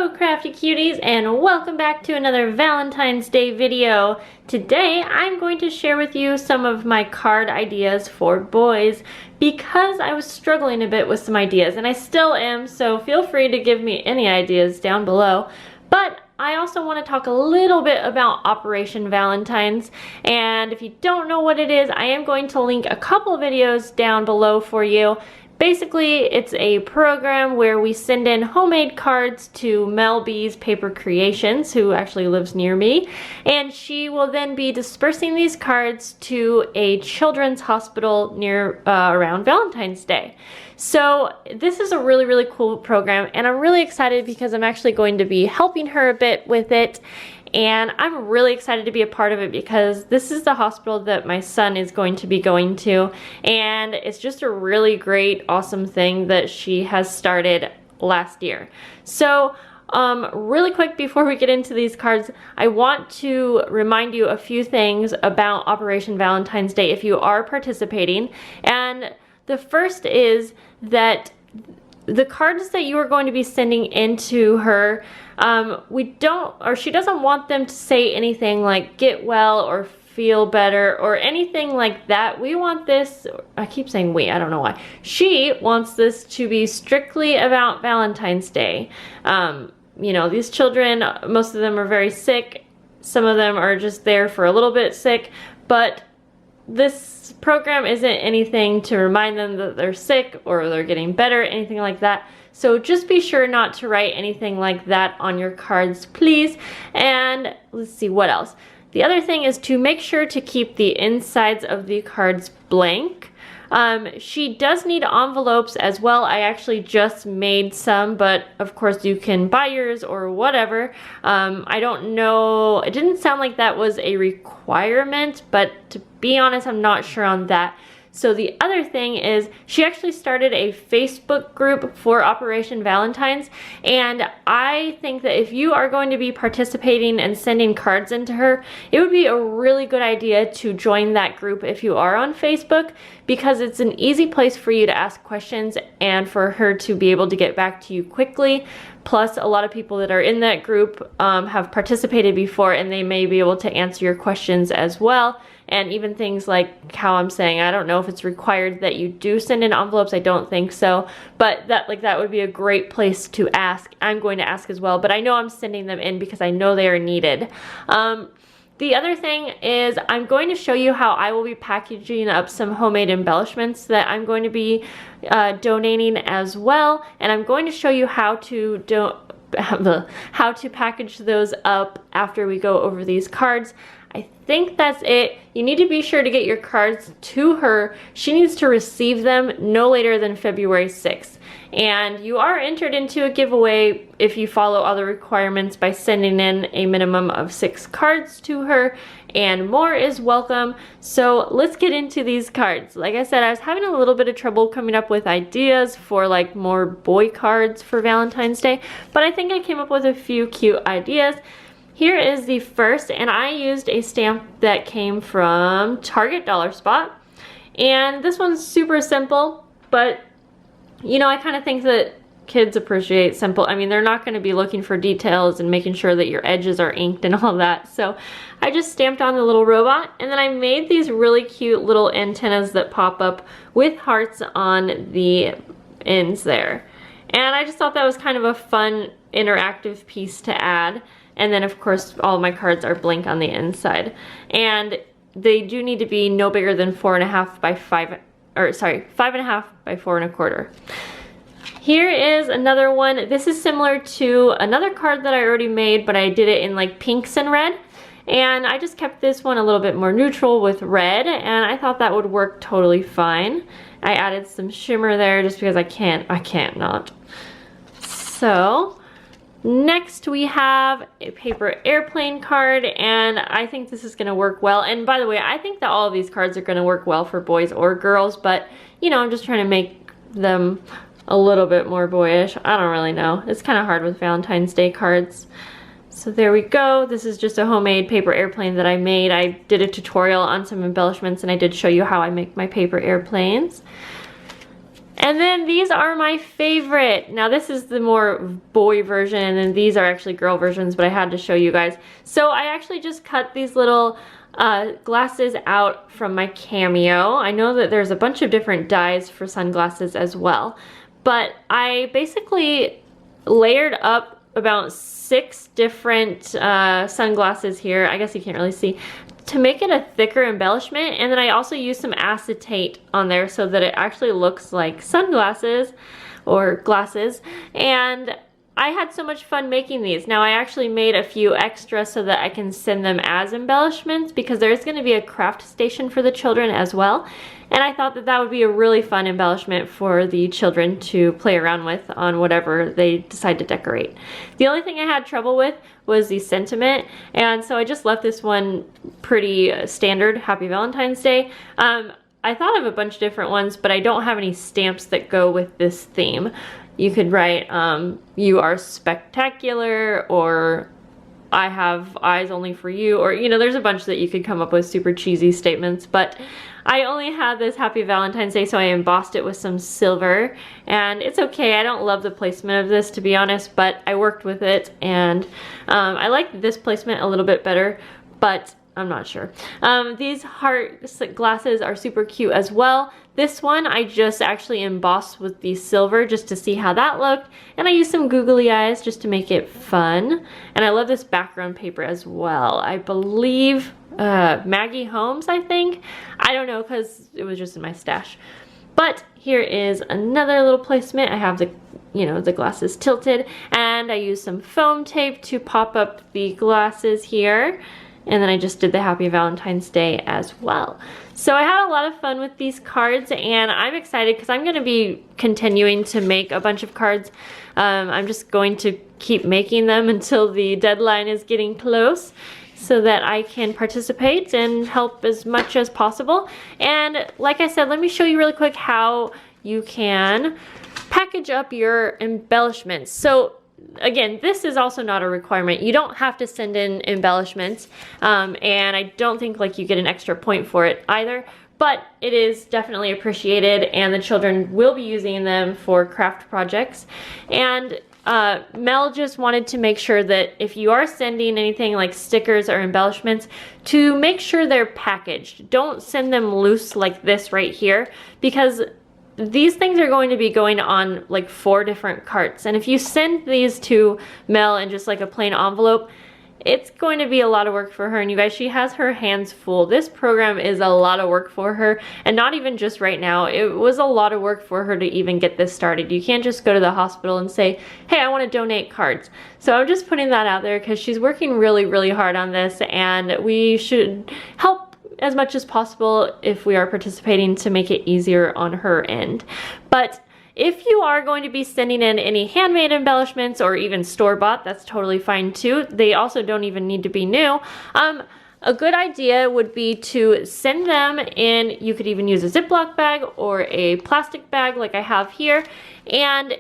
Hello crafty cuties, and welcome back to another Valentine's Day video. Today I'm going to share with you some of my card ideas for boys because I was struggling a bit with some ideas, and I still am, so feel free to give me any ideas down below. But I also want to talk a little bit about Operation Valentines, and if you don't know what it is, I am going to link a couple videos down below for you. Basically, it's a program where we send in homemade cards to Mel B's Paper Creations, who actually lives near me, and she will then be dispersing these cards to a children's hospital near around Valentine's Day. So this is a really cool program, and I'm really excited because I'm actually going to be helping her a bit with it. And I'm really excited to be a part of it because this is the hospital that my son is going to be going to, and it's just a really great, awesome thing that she has started last year. So really quick before we get into these cards, I want to remind you a few things about Operation Valentine's Day if you are participating. And the first is that the cards that you are going to be sending into her, she doesn't want them to say anything like get well or feel better or anything like that. We want this, I keep saying we, I don't know why. She wants this to be strictly about Valentine's Day. You know, these children, most of them are very sick. Some of them are just there for a little bit sick, but this program isn't anything to remind them that they're sick or they're getting better, anything like that. So just be sure not to write anything like that on your cards, please. And let's see what else. The other thing is to make sure to keep the insides of the cards blank. She does need envelopes as well. I actually just made some, but of course you can buy yours or whatever. I don't know, it didn't sound like that was a requirement, but to be honest, I'm not sure on that. So the other thing is she actually started a Facebook group for Operation Valentines, and I think that if you are going to be participating and sending cards into her, it would be a really good idea to join that group if you are on Facebook, because it's an easy place for you to ask questions and for her to be able to get back to you quickly. Plus, a lot of people that are in that group have participated before, and they may be able to answer your questions as well. And even things like how I'm saying, I don't know if it's required that you do send in envelopes, I don't think so, but that would be a great place to ask. I'm going to ask as well, but I know I'm sending them in because I know they are needed. The other thing is I'm going to show you how I will be packaging up some homemade embellishments that I'm going to be donating as well, and I'm going to show you how to package those up after we go over these cards. I think that's it. You need to be sure to get your cards to her. She needs to receive them no later than February 6th. And you are entered into a giveaway if you follow all the requirements by sending in a minimum of 6 cards to her, and more is welcome. So let's get into these cards. Like I said, I was having a little bit of trouble coming up with ideas for like more boy cards for Valentine's Day, but I think I came up with a few cute ideas. Here is the first, and I used a stamp that came from Target Dollar Spot. And this one's super simple, but you know, I kind of think that kids appreciate simple. I mean, they're not going to be looking for details and making sure that your edges are inked and all that. So I just stamped on the little robot, and then I made these really cute little antennas that pop up with hearts on the ends there. And I just thought that was kind of a fun interactive piece to add. And then of course all of my cards are blank on the inside. And they do need to be no bigger than 4.5 by 5, or sorry, 5.5 by 4.25. Here is another one. This is similar to another card that I already made, but I did it in like pinks and red. And I just kept this one a little bit more neutral with red, and I thought that would work totally fine. I added some shimmer there just because I can't not. So next we have a paper airplane card, and I think this is going to work well. And by the way, I think that all of these cards are going to work well for boys or girls, but you know, I'm just trying to make them a little bit more boyish. I don't really know. It's kind of hard with Valentine's Day cards. So there we go. This is just a homemade paper airplane that I made. I did a tutorial on some embellishments, and I did show you how I make my paper airplanes. And then these are my favorite. Now this is the more boy version, and then these are actually girl versions, but I had to show you guys. So I actually just cut these little glasses out from my Cameo. I know that there's a bunch of different dyes for sunglasses as well, but I basically layered up about 6 different sunglasses here. I guess you can't really see, to make it a thicker embellishment, and then I also used some acetate on there so that it actually looks like sunglasses or glasses. And I had so much fun making these. Now I actually made a few extra so that I can send them as embellishments, because there's going to be a craft station for the children as well. And I thought that that would be a really fun embellishment for the children to play around with on whatever they decide to decorate. The only thing I had trouble with was the sentiment, and so I just left this one pretty standard, Happy Valentine's Day. I thought of a bunch of different ones, but I don't have any stamps that go with this theme. You could write, you are spectacular, or I have eyes only for you, or, you know, there's a bunch that you could come up with super cheesy statements, but I only had this Happy Valentine's Day, so I embossed it with some silver, and it's okay. I don't love the placement of this, to be honest, but I worked with it, and I like this placement a little bit better, but I'm not sure. These heart glasses are super cute as well. This one I just actually embossed with the silver just to see how that looked, and I used some googly eyes just to make it fun. And I love this background paper as well. I believe Maggie Holmes, I think. I don't know, because it was just in my stash. But here is another little placement. I have the, you know, the glasses tilted, and I used some foam tape to pop up the glasses here. And then I just did the Happy Valentine's Day as well. So I had a lot of fun with these cards, and I'm excited because I'm going to be continuing to make a bunch of cards. I'm just going to keep making them until the deadline is getting close, so that I can participate and help as much as possible. And like I said, let me show you really quick how you can package up your embellishments. So again, this is also not a requirement. You don't have to send in embellishments, and I don't think like you get an extra point for it either, but it is definitely appreciated, and the children will be using them for craft projects. And Mel just wanted to make sure that if you are sending anything like stickers or embellishments, to make sure they're packaged. Don't send them loose like this right here, because these things are going to be going on like 4 different carts, and if you send these to Mel in just like a plain envelope, it's going to be a lot of work for her. And you guys, she has her hands full. This program is a lot of work for her, and not even just right now. It was a lot of work for her to even get this started. You can't just go to the hospital and say, hey, I want to donate cards. So I'm just putting that out there because she's working really, really hard on this, and we should help as much as possible if we are participating to make it easier on her end. But if you are going to be sending in any handmade embellishments or even store-bought, that's totally fine too. They also don't even need to be new. A good idea would be to send them in, you could even use a Ziploc bag or a plastic bag like I have here, and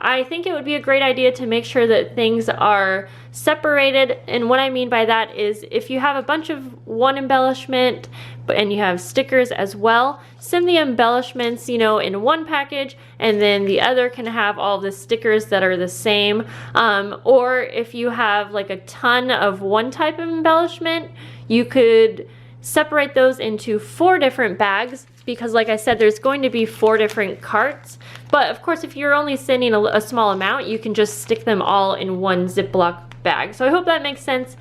I think it would be a great idea to make sure that things are separated. And what I mean by that is, if you have a bunch of one embellishment and you have stickers as well, send the embellishments, you know, in one package, and then the other can have all the stickers that are the same. Or if you have like a ton of one type of embellishment, you could separate those into 4 different bags, because like I said, there's going to be 4 different carts. But of course, if you're only sending a small amount, you can just stick them all in one Ziploc bag. So I hope that makes sense.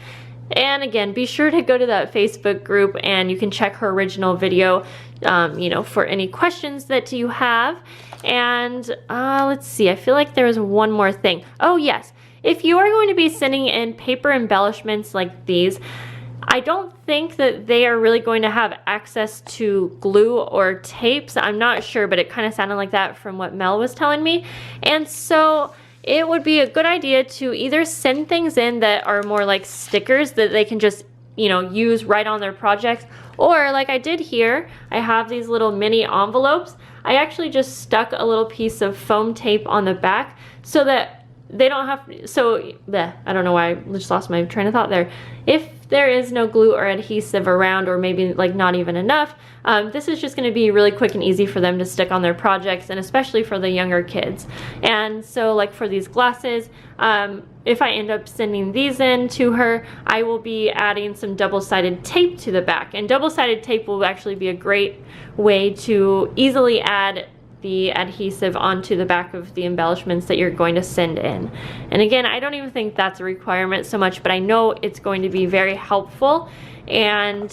And again, be sure to go to that Facebook group, and you can check her original video, you know, for any questions that you have. And let's see, I feel like there was one more thing. Oh yes, if you are going to be sending in paper embellishments like these, I don't think that they are really going to have access to glue or tapes. I'm not sure, but it kind of sounded like that from what Mel was telling me. And so it would be a good idea to either send things in that are more like stickers that they can just, you know, use right on their projects, or like I did here, I have these little mini envelopes. I actually just stuck a little piece of foam tape on the back so that they don't have, so bleh, I don't know why I just lost my train of thought there. If there is no glue or adhesive around, or maybe like not even enough, this is just going to be really quick and easy for them to stick on their projects, and especially for the younger kids. And so like for these glasses, if I end up sending these in to her, I will be adding some double-sided tape to the back, and double-sided tape will actually be a great way to easily add the adhesive onto the back of the embellishments that you're going to send in. And again, I don't even think that's a requirement so much, but I know it's going to be very helpful. And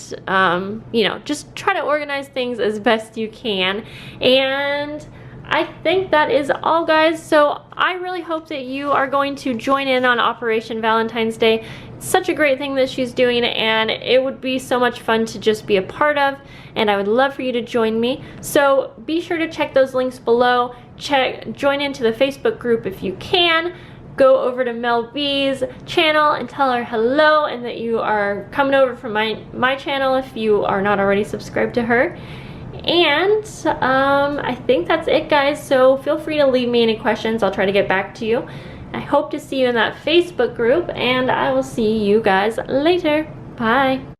you know, just try to organize things as best you can. And I think that is all, guys. So I really hope that you are going to join in on Operation Valentine's Day. It's such a great thing that she's doing, and it would be so much fun to just be a part of, and I would love for you to join me. So be sure to check those links below. Join into the Facebook group if you can. Go over to Mel B's channel and tell her hello, and that you are coming over from my channel if you are not already subscribed to her. And I think that's it, guys. So feel free to leave me any questions. I'll try to get back to you. I hope to see you in that Facebook group, and I will see you guys later. Bye.